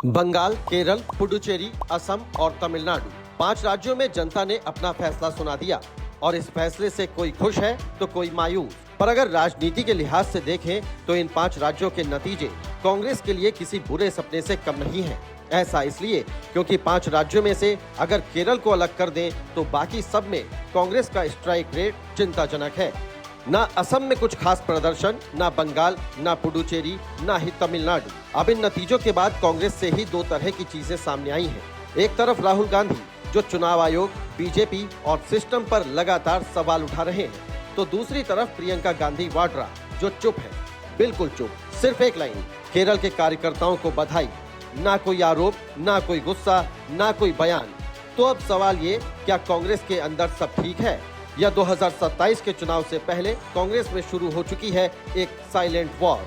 बंगाल, केरल, पुडुचेरी, असम और तमिलनाडु 5 राज्यों में जनता ने अपना फैसला सुना दिया और इस फैसले से कोई खुश है तो कोई मायूस। पर अगर राजनीति के लिहाज से देखें तो इन 5 राज्यों के नतीजे कांग्रेस के लिए किसी बुरे सपने से कम नहीं हैं। ऐसा इसलिए क्योंकि 5 राज्यों में से अगर केरल को अलग कर दें तो बाकी सब में कांग्रेस का स्ट्राइक रेट चिंताजनक है। ना असम में कुछ खास प्रदर्शन, ना बंगाल, ना पुडुचेरी, ना ही तमिलनाडु। अब इन नतीजों के बाद कांग्रेस से ही 2 तरह की चीजें सामने आई हैं। एक तरफ राहुल गांधी जो चुनाव आयोग, बीजेपी और सिस्टम पर लगातार सवाल उठा रहे हैं, तो दूसरी तरफ प्रियंका गांधी वाड्रा जो चुप है, बिल्कुल चुप। सिर्फ एक लाइन, केरल के कार्यकर्ताओं को बधाई। ना कोई आरोप, ना कोई गुस्सा, ना कोई बयान। तो अब सवाल ये, क्या कांग्रेस के अंदर सब ठीक है या 2027 के चुनाव से पहले कांग्रेस में शुरू हो चुकी है एक साइलेंट वॉर?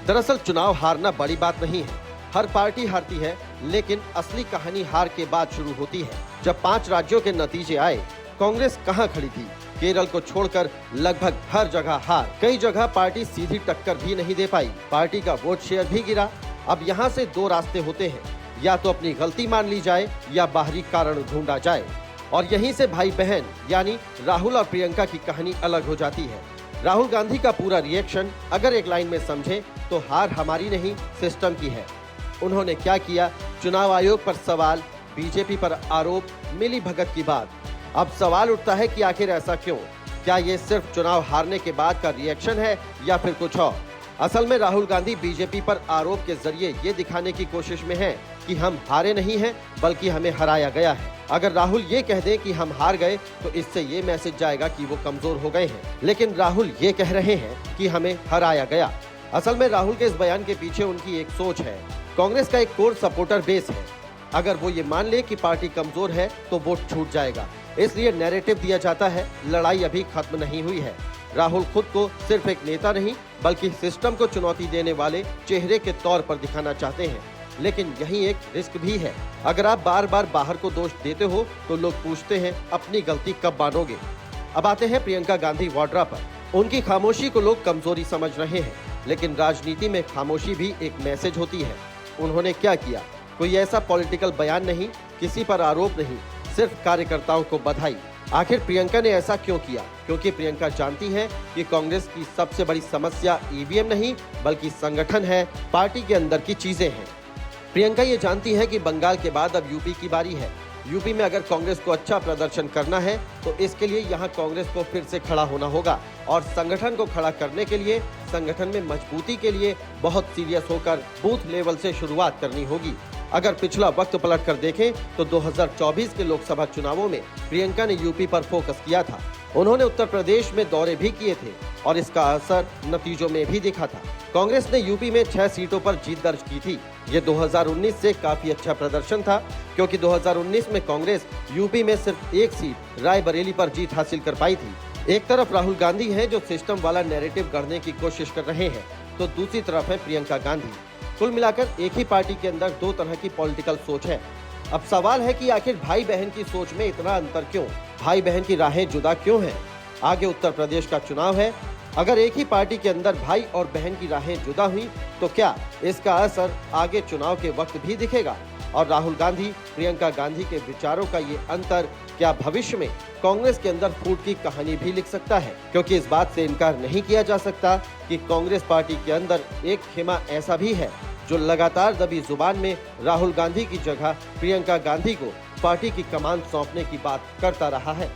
दरअसल चुनाव हारना बड़ी बात नहीं है, हर पार्टी हारती है, लेकिन असली कहानी हार के बाद शुरू होती है। जब 5 राज्यों के नतीजे आए, कांग्रेस कहां खड़ी थी? केरल को छोड़कर लगभग हर जगह हार। कई जगह पार्टी सीधी टक्कर भी नहीं दे पाई, पार्टी का वोट शेयर भी गिरा। अब यहाँ से 2 रास्ते होते हैं, या तो अपनी गलती मान ली जाए या बाहरी कारण ढूंढा जाए। और यहीं से भाई बहन यानी राहुल और प्रियंका की कहानी अलग हो जाती है। राहुल गांधी का पूरा रिएक्शन अगर एक लाइन में समझे तो हार हमारी नहीं, सिस्टम की है। उन्होंने क्या किया? चुनाव आयोग पर सवाल, बीजेपी पर आरोप, मिली भगत की बात। अब सवाल उठता है कि आखिर ऐसा क्यों? क्या ये सिर्फ चुनाव हारने के बाद का रिएक्शन है या फिर कुछ और? असल में राहुल गांधी बीजेपी पर आरोप के जरिए ये दिखाने की कोशिश में हैं कि हम हारे नहीं हैं, बल्कि हमें हराया गया है। अगर राहुल ये कह दें कि हम हार गए तो इससे ये मैसेज जाएगा कि वो कमजोर हो गए हैं, लेकिन राहुल ये कह रहे हैं कि हमें हराया गया। असल में राहुल के इस बयान के पीछे उनकी एक सोच है। कांग्रेस का एक कोर सपोर्टर बेस है, अगर वो ये मान ले कि पार्टी कमजोर है तो वोट छूट जाएगा, इसलिए नैरेटिव दिया जाता है लड़ाई अभी खत्म नहीं हुई है। राहुल खुद को सिर्फ एक नेता नहीं बल्कि सिस्टम को चुनौती देने वाले चेहरे के तौर पर दिखाना चाहते हैं, लेकिन यही एक रिस्क भी है। अगर आप बार बार बाहर को दोष देते हो तो लोग पूछते हैं अपनी गलती कब मानोगे। अब आते हैं प्रियंका गांधी वाड्रा पर। उनकी खामोशी को लोग कमजोरी समझ रहे हैं, लेकिन राजनीति में खामोशी भी एक मैसेज होती है। उन्होंने क्या किया? कोई ऐसा पॉलिटिकल बयान नहीं, किसी पर आरोप नहीं, सिर्फ कार्यकर्ताओं को बधाई। आखिर प्रियंका ने ऐसा क्यों किया? क्योंकि प्रियंका जानती हैं कि कांग्रेस की सबसे बड़ी समस्या ईवीएम नहीं बल्कि संगठन है, पार्टी के अंदर की चीजें हैं। प्रियंका ये जानती है कि बंगाल के बाद अब यूपी की बारी है। यूपी में अगर कांग्रेस को अच्छा प्रदर्शन करना है तो इसके लिए यहाँ कांग्रेस को फिर से खड़ा होना होगा, और संगठन को खड़ा करने के लिए, संगठन में मजबूती के लिए बहुत सीरियस होकर बूथ लेवल से शुरुआत करनी होगी। अगर पिछला वक्त पलट कर देखें तो 2024 के लोकसभा चुनावों में प्रियंका ने यूपी पर फोकस किया था। उन्होंने उत्तर प्रदेश में दौरे भी किए थे और इसका असर नतीजों में भी दिखा था। कांग्रेस ने यूपी में 6 सीटों पर जीत दर्ज की थी। ये 2019 से काफी अच्छा प्रदर्शन था, क्योंकि 2019 में कांग्रेस यूपी में सिर्फ 1 सीट रायबरेली पर जीत हासिल कर पाई थी। एक तरफ राहुल गांधी हैं जो सिस्टम वाला नैरेटिव गढ़ने की कोशिश कर रहे हैं, तो दूसरी तरफ है प्रियंका गांधी। कुल मिलाकर एक ही पार्टी के अंदर 2 तरह की पॉलिटिकल सोच है। अब सवाल है कि आखिर भाई बहन की सोच में इतना अंतर क्यों? भाई बहन की राहें जुदा क्यों हैं? आगे उत्तर प्रदेश का चुनाव है। अगर एक ही पार्टी के अंदर भाई और बहन की राहें जुदा हुई तो क्या इसका असर आगे चुनाव के वक्त भी दिखेगा? और राहुल गांधी, प्रियंका गांधी के विचारों का ये अंतर क्या भविष्य में कांग्रेस के अंदर फूट की कहानी भी लिख सकता है? क्योंकि इस बात से इनकार नहीं किया जा सकता कि कांग्रेस पार्टी के अंदर एक खेमा ऐसा भी है जो लगातार दबी जुबान में राहुल गांधी की जगह प्रियंका गांधी को पार्टी की कमान सौंपने की बात करता रहा है।